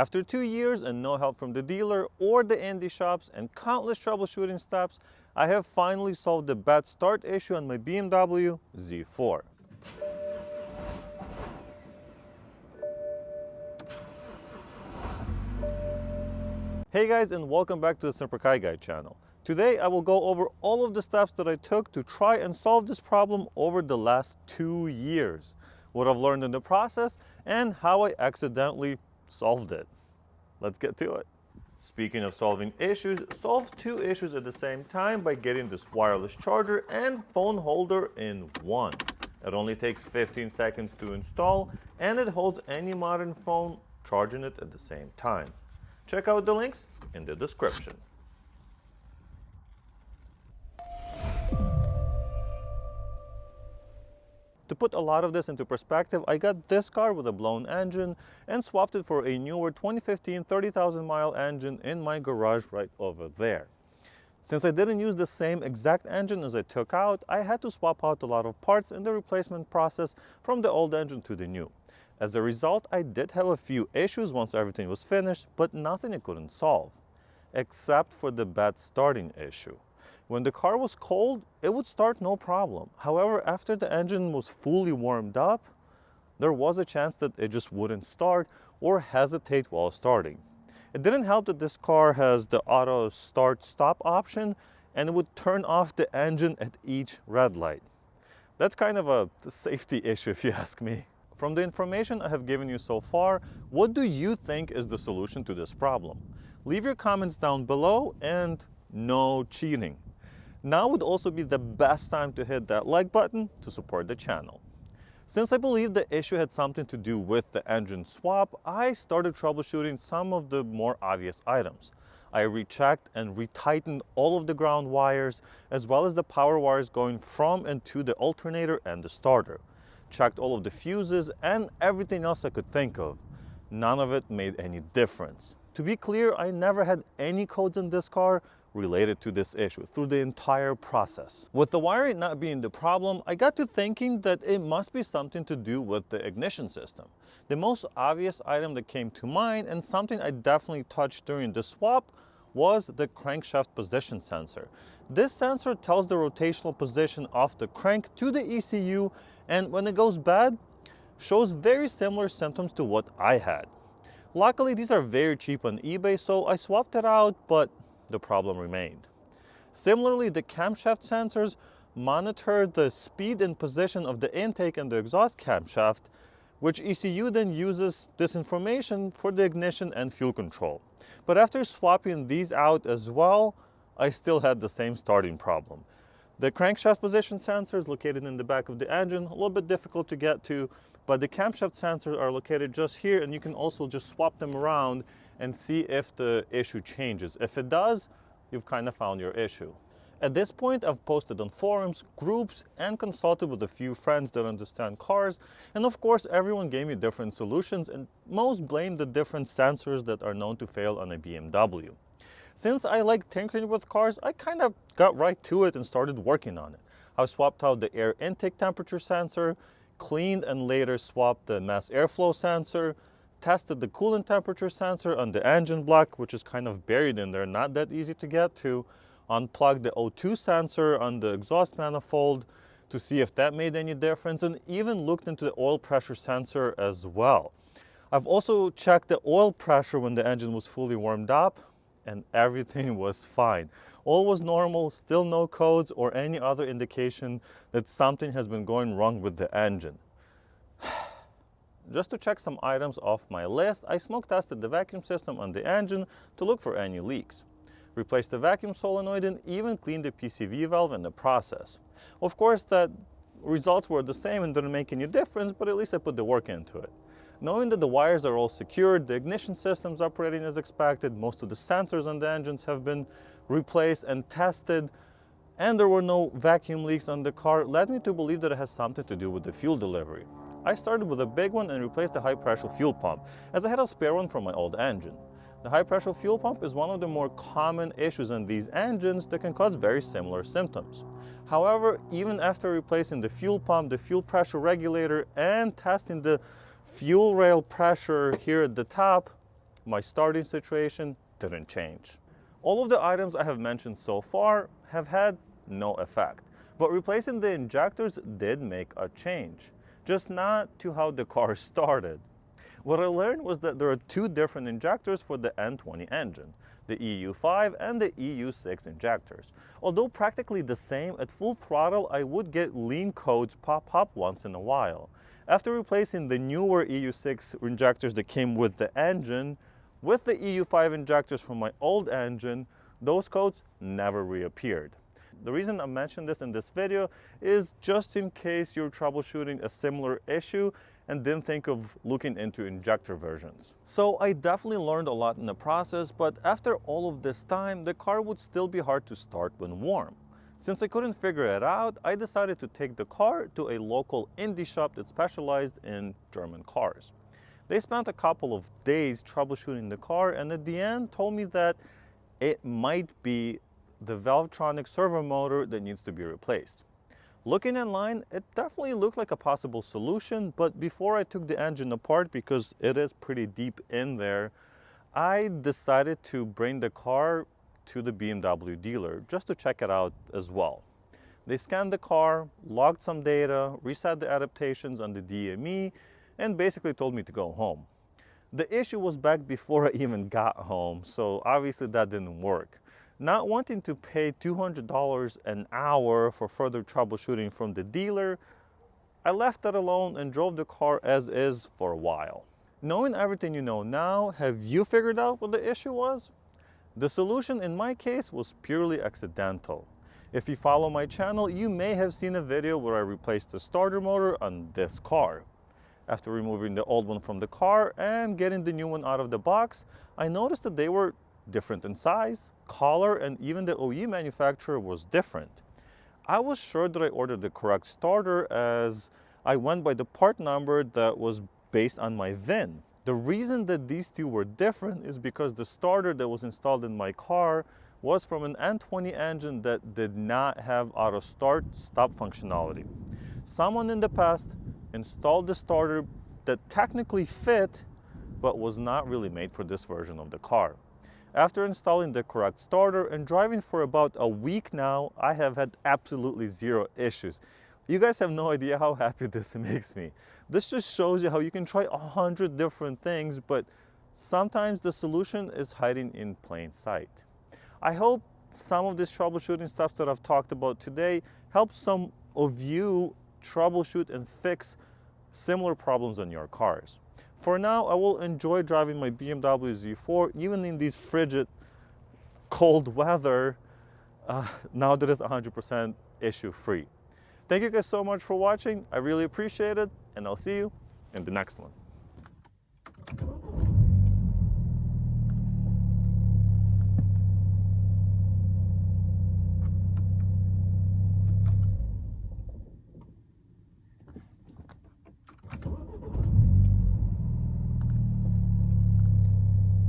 After 2 years and no help from the dealer or the indie shops and countless troubleshooting steps, I have finally solved the bad start issue on my BMW Z4. Hey guys, and welcome back to the Simple Car Guy channel. Today I will go over all of the steps that I took to try and solve this problem over the last 2 years, what I've learned in the process, and how I accidentally solved it. Let's get to it. Speaking of solving issues, solve 2 issues at the same time by getting this wireless charger and phone holder in one. It only takes 15 seconds to install, and it holds any modern phone, charging it at the same time. Check out the links in the description. To put a lot of this into perspective, I got this car with a blown engine and swapped it for a newer 2015 30,000 mile engine in my garage right over there. Since I didn't use the same exact engine as I took out, I had to swap out a lot of parts in the replacement process from the old engine to the new. As a result, I did have a few issues once everything was finished, but nothing I couldn't solve, except for the bad starting issue. When the car was cold, it would start no problem. However, after the engine was fully warmed up, there was a chance that it just wouldn't start or hesitate while starting. It didn't help that this car has the auto start-stop option, and it would turn off the engine at each red light. That's kind of a safety issue if you ask me. From the information I have given you so far, what do you think is the solution to this problem? Leave your comments down below, and no cheating. Now would also be the best time to hit that like button to support the channel. Since I believe the issue had something to do with the engine swap, I started troubleshooting some of the more obvious items. I rechecked and retightened all of the ground wires, as well as the power wires going from and to the alternator and the starter. Checked all of the fuses and everything else I could think of. None of it made any difference. To be clear, I never had any codes in this car related to this issue through the entire process. With the wiring not being the problem, I got to thinking that it must be something to do with the ignition system. The most obvious item that came to mind, and something I definitely touched during the swap, was the crankshaft position sensor. This sensor tells the rotational position of the crank to the ECU, and when it goes bad, shows very similar symptoms to what I had. Luckily, these are very cheap on eBay, so I swapped it out, but the problem remained. Similarly, the camshaft sensors monitor the speed and position of the intake and the exhaust camshaft, which ECU then uses this information for the ignition and fuel control. But after swapping these out as well, I still had the same starting problem. The crankshaft position sensor is located in the back of the engine, a little bit difficult to get to, but the camshaft sensors are located just here, and you can also just swap them around and see if the issue changes. If it does, you've kind of found your issue. At this point, I've posted on forums, groups, and consulted with a few friends that understand cars, and of course everyone gave me different solutions, and most blamed the different sensors that are known to fail on a BMW. Since I like tinkering with cars, I kind of got right to it and started working on it. I swapped out the air intake temperature sensor, cleaned and later swapped the mass airflow sensor, tested the coolant temperature sensor on the engine block, which is kind of buried in there, not that easy to get to, unplugged the O2 sensor on the exhaust manifold to see if that made any difference, and even looked into the oil pressure sensor as well. I've also checked the oil pressure when the engine was fully warmed up, and everything was fine. All was normal, still no codes or any other indication that something has been going wrong with the engine. Just to check some items off my list, I smoke tested the vacuum system on the engine to look for any leaks. Replaced the vacuum solenoid and even cleaned the PCV valve in the process. Of course, the results were the same and didn't make any difference, but at least I put the work into it. Knowing that the wires are all secured, the ignition system's operating as expected, most of the sensors on the engines have been replaced and tested, and there were no vacuum leaks on the car, led me to believe that it has something to do with the fuel delivery. I started with a big one and replaced the high-pressure fuel pump, as I had a spare one from my old engine. The high-pressure fuel pump is one of the more common issues in these engines that can cause very similar symptoms. However, even after replacing the fuel pump, the fuel pressure regulator, and testing the fuel rail pressure here at the top, My starting situation didn't change. All of the items I have mentioned so far have had no effect, but replacing the injectors did make a change, just not to how the car started. What I learned was that there are two different injectors for the N20 engine, the EU5 and the EU6 injectors. Although practically the same, at full throttle I would get lean codes pop up once in a while. After replacing the newer EU6 injectors that came with the engine, with the EU5 injectors from my old engine, those codes never reappeared. The reason I mentioned this in this video is just in case you're troubleshooting a similar issue and didn't think of looking into injector versions. So I definitely learned a lot in the process, but after all of this time, the car would still be hard to start when warm. Since I couldn't figure it out, I decided to take the car to a local indie shop that specialized in German cars. They spent a couple of days troubleshooting the car and at the end told me that it might be the Valvetronic servo motor that needs to be replaced. Looking online, it definitely looked like a possible solution, but before I took the engine apart, because it is pretty deep in there, I decided to bring the car to the BMW dealer just to check it out as well. They scanned the car, logged some data, reset the adaptations on the DME, and basically told me to go home. The issue was back before I even got home, so obviously that didn't work. Not wanting to pay $200 an hour for further troubleshooting from the dealer, I left that alone and drove the car as is for a while. Knowing everything you know now, have you figured out what the issue was? The solution in my case was purely accidental. If you follow my channel, you may have seen a video where I replaced the starter motor on this car. After removing the old one from the car and getting the new one out of the box, I noticed that they were different in size, color, and even the OE manufacturer was different. I was sure that I ordered the correct starter as I went by the part number that was based on my VIN. The reason that these two were different is because the starter that was installed in my car was from an N20 engine that did not have auto start stop functionality. Someone in the past installed the starter that technically fit but was not really made for this version of the car. After installing the correct starter and driving for about a week now, I have had absolutely zero issues. You guys have no idea how happy this makes me. This just shows you how you can try 100 different things, but sometimes the solution is hiding in plain sight. I hope some of this troubleshooting stuff that I've talked about today helps some of you troubleshoot and fix similar problems on your cars. For now, I will enjoy driving my BMW Z4 even in these frigid, cold weather, now that it's 100% issue free. Thank you guys so much for watching. I really appreciate it, and I'll see you in the next one.